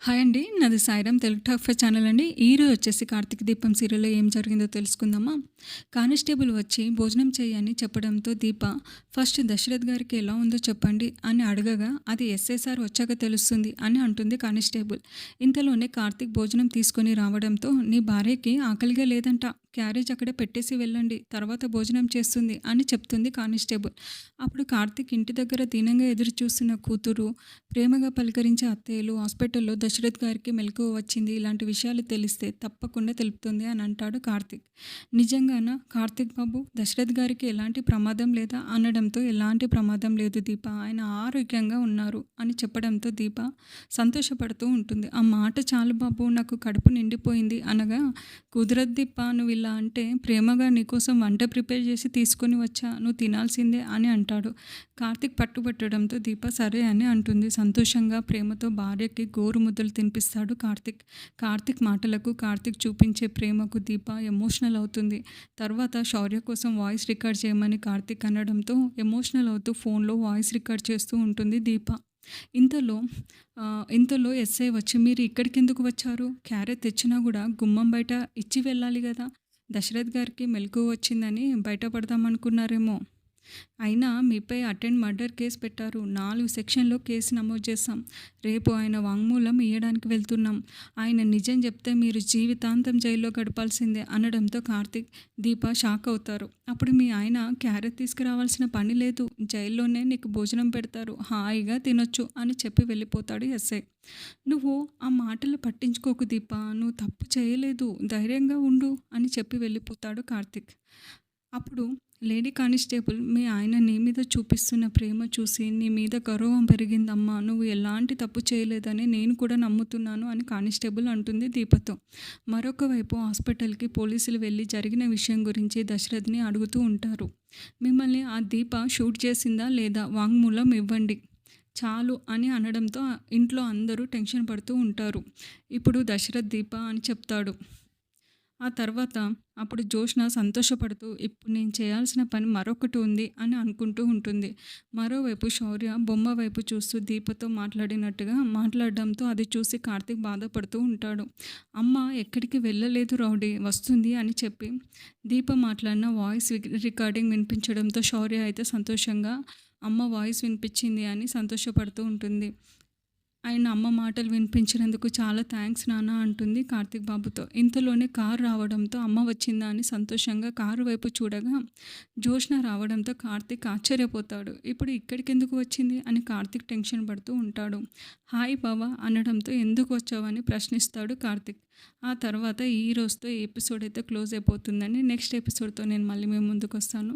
Hi అండి. నాది Sairam Telugu talk five channel అండి. ఈరోజు వచ్చేసి 'కార్తీక దీపం' సీరియల్‌లో ఏం జరిగిందో తెలుసుకుందామా? కానిస్టేబుల్ వచ్చి భోజనం చెయ్యి అని చెప్పడంతో దీప ఫస్ట్ దశరథ్ గారికి ఎలా ఉందో చెప్పండి అని అడగగా అది ఎస్ఐ సార్ వచ్చాక తెలుస్తుంది అని అంటుంది కానిస్టేబుల్. ఇంతలోనే కార్తీక్ భోజనం తీసుకొని రావడంతో నీ భార్యకి ఆకలిగా లేదంట, క్యారేజ్ అక్కడే పెట్టేసి వెళ్ళండి, తర్వాత భోజనం చేస్తుంది అని చెప్తుంది కానిస్టేబుల్. అప్పుడు కార్తీక్ ఇంటి దగ్గర దీనంగా ఎదురు చూస్తున్న కూతురు, ప్రేమగా పలకరించే అత్తయ్యలు, హాస్పిటల్లో దశరథ్ గారికి మెలకువ వచ్చింది, ఇలాంటి విషయాలు తెలిస్తే తప్పకుండా తెలుపుతుంది అని అంటాడు కార్తీక్. నిజంగానా కార్తీక్ బాబు, దశరథ్ గారికి ఎలాంటి ప్రమాదం లేదా అనడంతో ఎలాంటి ప్రమాదం లేదు దీప, ఆయన ఆరోగ్యంగా ఉన్నారు అని చెప్పడంతో దీప సంతోషపడుతూ ఉంటుంది. ఆ మాట చాలు బాబు, నాకు కడుపు నిండిపోయింది అనగా, కుదరదు దీప, నువ్వు ఇలా అంటే ప్రేమగా నీకోసం వంట ప్రిపేర్ చేసి తీసుకొని వచ్చా, నువ్వు తినాల్సిందే అని అంటాడు. కార్తీక్ పట్టుబట్టడంతో దీప సరే అని అంటుంది. సంతోషంగా ప్రేమతో భార్యకి గోరు ముద్దలు తినిపిస్తాడు కార్తీక్. కార్తీక్ మాటలకు, కార్తీక్ చూపించే ప్రేమకు దీప ఎమోషనల్ అవుతుంది. తర్వాత శౌర్య కోసం వాయిస్ రికార్డ్ చేయమని కార్తీక్ అనడంతో ఎమోషనల్ అవుతూ ఫోన్లో వాయిస్ రికార్డ్ చేస్తూ ఉంటుంది దీప. ఇంతలో ఇంతలో ఎస్ఐ వచ్చి, మీరు ఇక్కడికి ఎందుకు వచ్చారు? క్యారెట్ తెచ్చినా కూడా గుమ్మం బయట ఇచ్చి వెళ్ళాలి కదా, దశరథ్ గారికి మెలకువ వచ్చిందని బయటపడదామనుకున్నారేమో, అయినా మీపై అటెండ్ మర్డర్ కేసు పెట్టారు, 4 సెక్షన్లో కేసు నమోదు చేశాం, రేపు ఆయన వాంగ్మూలం ఇవ్వడానికి వెళ్తున్నాం, ఆయన నిజం చెప్తే మీరు జీవితాంతం జైల్లో గడపాల్సిందే అనడంతో కార్తీక్, దీప షాక్ అవుతారు. అప్పుడు మీ ఆయన క్యారెట్ తీసుకురావాల్సిన పని లేదు, జైల్లోనే నీకు భోజనం పెడతారు, హాయిగా తినొచ్చు అని చెప్పి వెళ్ళిపోతాడు ఎస్ఐ. నువ్వు ఆ మాటలు పట్టించుకోకు దీప, నువ్వు తప్పు చేయలేదు, ధైర్యంగా ఉండు అని చెప్పి వెళ్ళిపోతాడు కార్తీక్. అప్పుడు లేడీ కానిస్టేబుల్, మీ ఆయన నీ మీద చూపిస్తున్న ప్రేమ చూసి నీ మీద గౌరవం పెరిగిందమ్మా, నువ్వు ఎలాంటి తప్పు చేయలేదని నేను కూడా నమ్ముతున్నాను అని కానిస్టేబుల్ అంటుంది దీపతో. మరొక వైపు హాస్పిటల్కి పోలీసులు వెళ్ళి జరిగిన విషయం గురించి దశరథ్ని అడుగుతూ ఉంటారు. మిమ్మల్ని ఆ దీప షూట్ చేసిందా లేదా, వాంగ్మూలం ఇవ్వండి చాలు అని అనడంతో ఇంట్లో అందరూ టెన్షన్ పడుతూ ఉంటారు. ఇప్పుడు దశరథ్ దీప అని చెప్తాడు. ఆ తర్వాత అప్పుడు జోష్న సంతోషపడుతూ ఇప్పుడు నేను చేయాల్సిన పని మరొకటి ఉంది అని అనుకుంటూ ఉంటుంది. మరోవైపు శౌర్య బొమ్మ వైపు చూస్తూ దీపతో మాట్లాడినట్టుగా మాట్లాడడంతో అది చూసి కార్తీక్ బాధపడుతూ ఉంటాడు. అమ్మ ఎక్కడికి వెళ్ళలేదు రౌడీ, వస్తుంది అని చెప్పి దీప మాట్లాడిన వాయిస్ రికార్డింగ్ వినిపించడంతో శౌర్య అయితే సంతోషంగా అమ్మ వాయిస్ వినిపించింది అని సంతోషపడుతూ ఉంటుంది. ఆయన అమ్మ మాటలు వినిపించినందుకు చాలా థ్యాంక్స్ నాన్న అంటుంది కార్తీక్ బాబుతో. ఇంతలోనే కారు రావడంతో అమ్మ వచ్చిందా అని సంతోషంగా కారు వైపు చూడగా జోష్న రావడంతో కార్తీక్ ఆశ్చర్యపోతాడు. ఇప్పుడు ఇక్కడికి ఎందుకు వచ్చింది అని కార్తీక్ టెన్షన్ పడుతూ ఉంటాడు. హాయ్ బావా అనడంతో ఎందుకు వచ్చావని ప్రశ్నిస్తాడు కార్తీక్. ఆ తర్వాత ఈ రోజుతో ఈ ఎపిసోడ్ అయితే క్లోజ్ అయిపోతుందని, నెక్స్ట్ ఎపిసోడ్తో నేను మళ్ళీ మేము ముందుకు వస్తాను.